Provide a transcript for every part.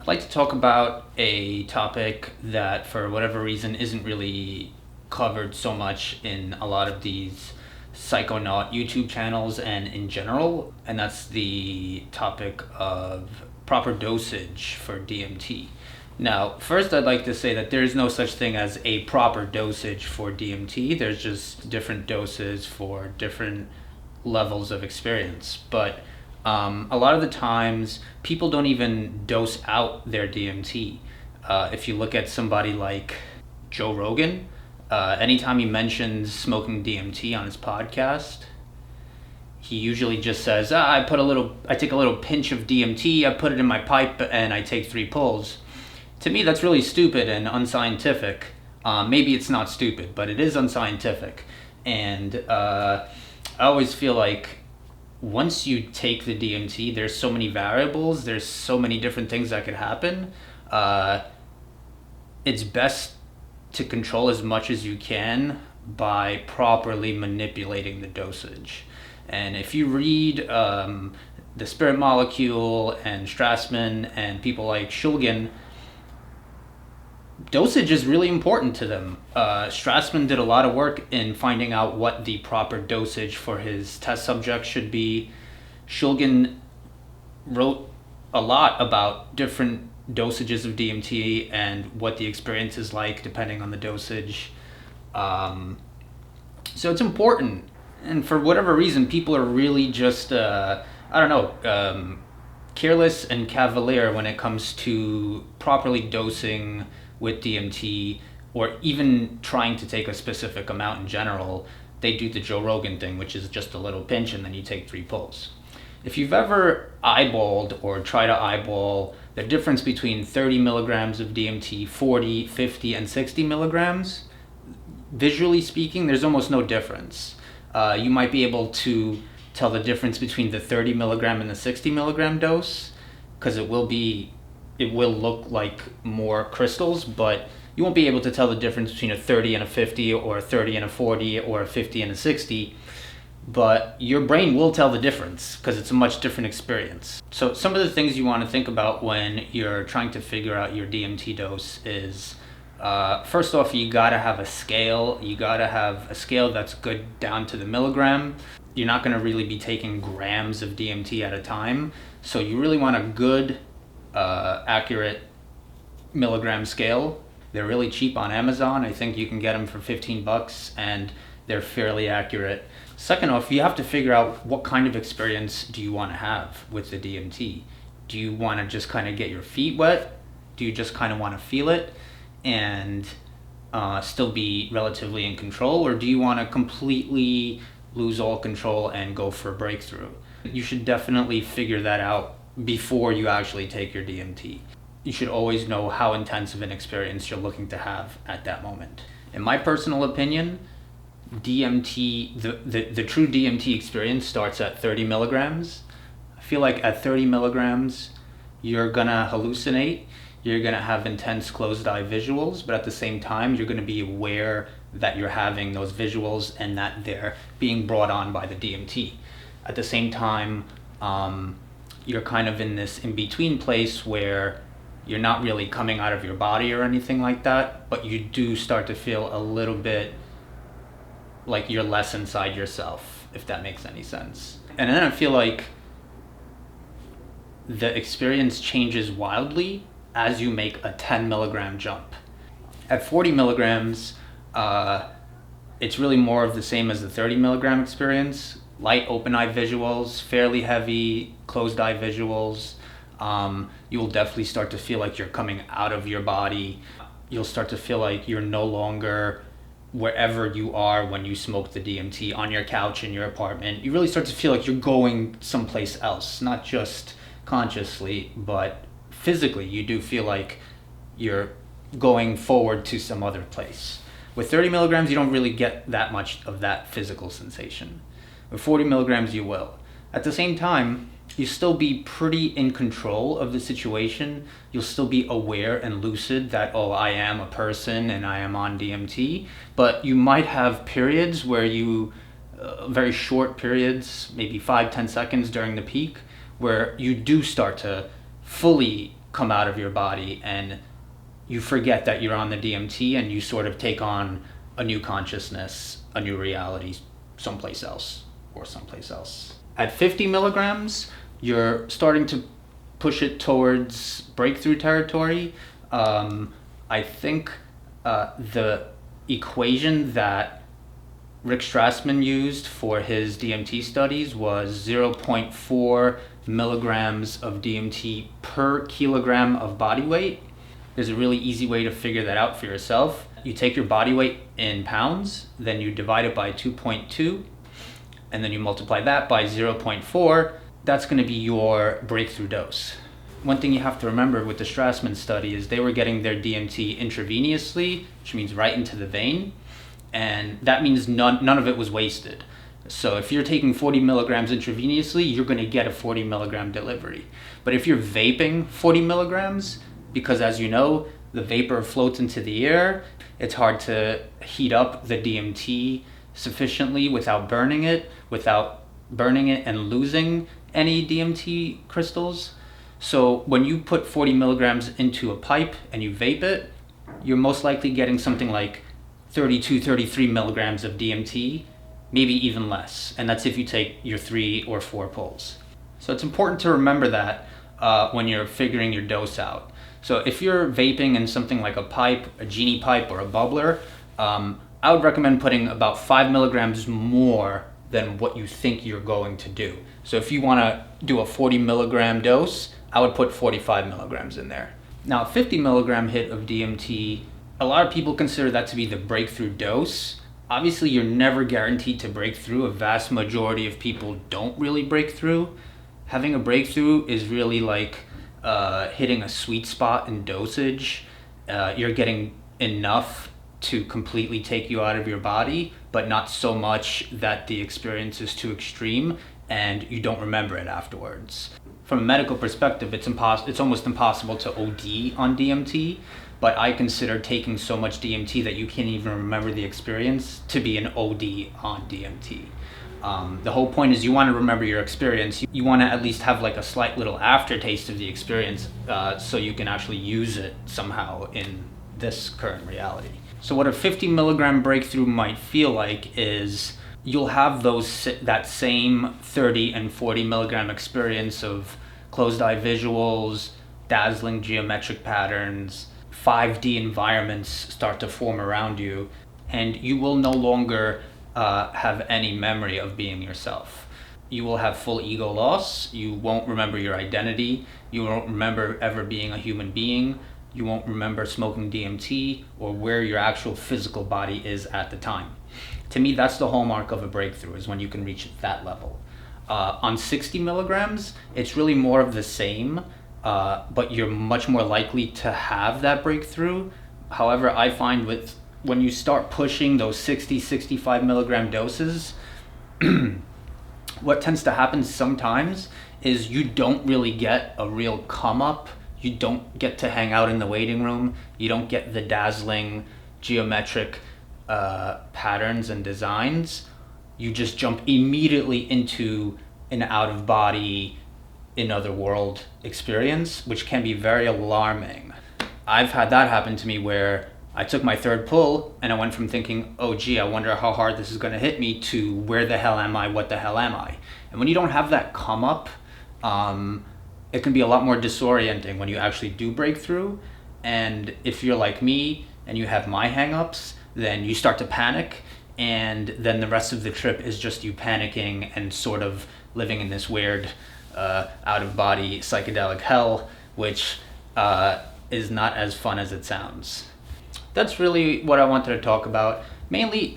I'd like to talk about a topic that, for whatever reason, isn't really covered so much in a lot of these psychonaut YouTube channels and in general, and that's the topic of proper dosage for DMT. Now, first, I'd like to say that there's no such thing as a proper dosage for DMT. There's just different doses for different levels of experience. But a lot of the times, people don't even dose out their DMT. If you look at somebody like Joe Rogan, anytime he mentions smoking DMT on his podcast, he usually just says, I take a little pinch of DMT, I put it in my pipe, and I take 3 pulls. To me, that's really stupid and unscientific. Maybe it's not stupid, but it is unscientific. And I always feel like once you take the DMT, there's so many variables, there's so many different things that could happen. It's best to control as much as you can by properly manipulating the dosage. And if you read The Spirit Molecule and Strassman and people like Shulgin, dosage is really important to them. Strassman did a lot of work in finding out what the proper dosage for his test subjects should be. Shulgin wrote a lot about different dosages of DMT and what the experience is like depending on the dosage. So it's important. And for whatever reason, people are really just, careless and cavalier when it comes to properly dosing with DMT, or even trying to take a specific amount in general. They do the Joe Rogan thing, which is just a little pinch and then you take 3 pulls. If you've ever eyeballed or try to eyeball the difference between 30 milligrams of DMT, 40, 50, and 60 milligrams, visually speaking, there's almost no difference. You might be able to tell the difference between the 30 milligram and the 60 milligram dose, because it will look like more crystals, but you won't be able to tell the difference between a 30 and a 50, or a 30 and a 40, or a 50 and a 60. But your brain will tell the difference because it's a much different experience. So some of the things you want to think about when you're trying to figure out your DMT dose is, first off, you gotta have a scale. You gotta have a scale that's good down to the milligram. You're not gonna really be taking grams of DMT at a time. So you really want a good, accurate milligram scale. They're really cheap on Amazon. I think you can get them for $15 and they're fairly accurate. Second off, you have to figure out what kind of experience do you want to have with the DMT. Do you want to just kind of get your feet wet? Do you just kind of want to feel it and still be relatively in control? Or do you want to completely lose all control and go for a breakthrough? You should definitely figure that out before you actually take your DMT. You should always know how intense of an experience you're looking to have at that moment. In my personal opinion, DMT, the true DMT experience starts at 30 milligrams. I feel like at 30 milligrams, you're gonna hallucinate, you're gonna have intense closed eye visuals, but at the same time, you're gonna be aware that you're having those visuals and that they're being brought on by the DMT. At the same time, you're kind of in this in-between place where you're not really coming out of your body or anything like that, but you do start to feel a little bit like you're less inside yourself, if that makes any sense. And then I feel like the experience changes wildly as you make a 10 milligram jump. At 40 milligrams, it's really more of the same as the 30 milligram experience. Light open eye visuals, fairly heavy closed eye visuals. You'll definitely start to feel like you're coming out of your body. You'll start to feel like you're no longer wherever you are when you smoke the DMT, on your couch in your apartment. You really start to feel like you're going someplace else, not just consciously, but physically. You do feel like you're going forward to some other place. With 30 milligrams, you don't really get that much of that physical sensation. With 40 milligrams, you will. At the same time, you still be pretty in control of the situation. You'll still be aware and lucid that, oh, I am a person and I am on DMT. But you might have periods where you, very short periods, maybe 5-10 seconds during the peak, where you do start to fully come out of your body, and you forget that you're on the DMT, and you sort of take on a new consciousness, a new reality someplace else. At 50 milligrams, you're starting to push it towards breakthrough territory. I think the equation that Rick Strassman used for his DMT studies was 0.4 milligrams of DMT per kilogram of body weight. There's a really easy way to figure that out for yourself. You take your body weight in pounds, then you divide it by 2.2, and then you multiply that by 0.4. That's going to be your breakthrough dose. One thing you have to remember with the Strassman study is they were getting their DMT intravenously, which means right into the vein, and that means none of it was wasted. So if you're taking 40 milligrams intravenously, you're going to get a 40 milligram delivery. But if you're vaping 40 milligrams, because as you know, the vapor floats into the air, it's hard to heat up the DMT sufficiently without burning it and losing any DMT crystals. So when you put 40 milligrams into a pipe and you vape it, you're most likely getting something like 32, 33 milligrams of DMT, maybe even less. And that's if you take your 3 or 4 pulls. So it's important to remember that when you're figuring your dose out. So if you're vaping in something like a pipe, a genie pipe, or a bubbler, I would recommend putting about 5 milligrams more than what you think you're going to do. So if you want to do a 40 milligram dose, I would put 45 milligrams in there. Now, a 50 milligram hit of DMT, a lot of people consider that to be the breakthrough dose. Obviously, you're never guaranteed to break through. A vast majority of people don't really break through. Having a breakthrough is really like hitting a sweet spot in dosage. You're getting enough to completely take you out of your body, but not so much that the experience is too extreme and you don't remember it afterwards. From a medical perspective, it's almost impossible to OD on DMT, but I consider taking so much DMT that you can't even remember the experience to be an OD on DMT. The whole point is you want to remember your experience. You want to at least have like a slight little aftertaste of the experience so you can actually use it somehow in this current reality. So what a 50 milligram breakthrough might feel like is you'll have that same 30 and 40 milligram experience of closed eye visuals, dazzling geometric patterns, 5D environments start to form around you, and you will no longer have any memory of being yourself. You will have full ego loss. You won't remember your identity. You won't remember ever being a human being. You won't remember smoking DMT or where your actual physical body is at the time. To me, that's the hallmark of a breakthrough, is when you can reach that level. On 60 milligrams, it's really more of the same, but you're much more likely to have that breakthrough. However, I find when you start pushing those 60, 65 milligram doses, what tends to happen sometimes is you don't really get a real come up. You don't get to hang out in the waiting room. You don't get the dazzling geometric patterns and designs. You just jump immediately into an out-of-body, another world experience, which can be very alarming. I've had that happen to me where I took my 3rd pull and I went from thinking, oh gee, I wonder how hard this is going to hit me, to where the hell am I, what the hell am I? And when you don't have that come up, it can be a lot more disorienting when you actually do break through. And if you're like me and you have my hang-ups, then you start to panic, and then the rest of the trip is just you panicking and sort of living in this weird out-of-body psychedelic hell, which is not as fun as it sounds. That's really what I wanted to talk about. Mainly,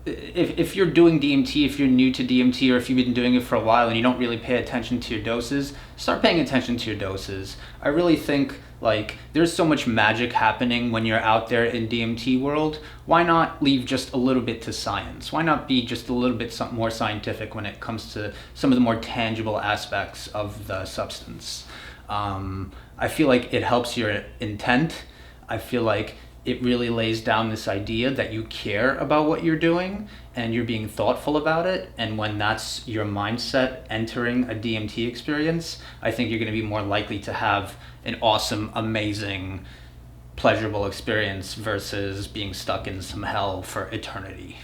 if you're doing DMT, if you're new to DMT, or if you've been doing it for a while and you don't really pay attention to your doses, start paying attention to your doses. I really think there's so much magic happening when you're out there in DMT world. Why not leave just a little bit to science? Why not be just a little bit more scientific when it comes to some of the more tangible aspects of the substance? I feel like it helps your intent. I feel like it really lays down this idea that you care about what you're doing and you're being thoughtful about it. And when that's your mindset entering a DMT experience, I think you're going to be more likely to have an awesome, amazing, pleasurable experience versus being stuck in some hell for eternity.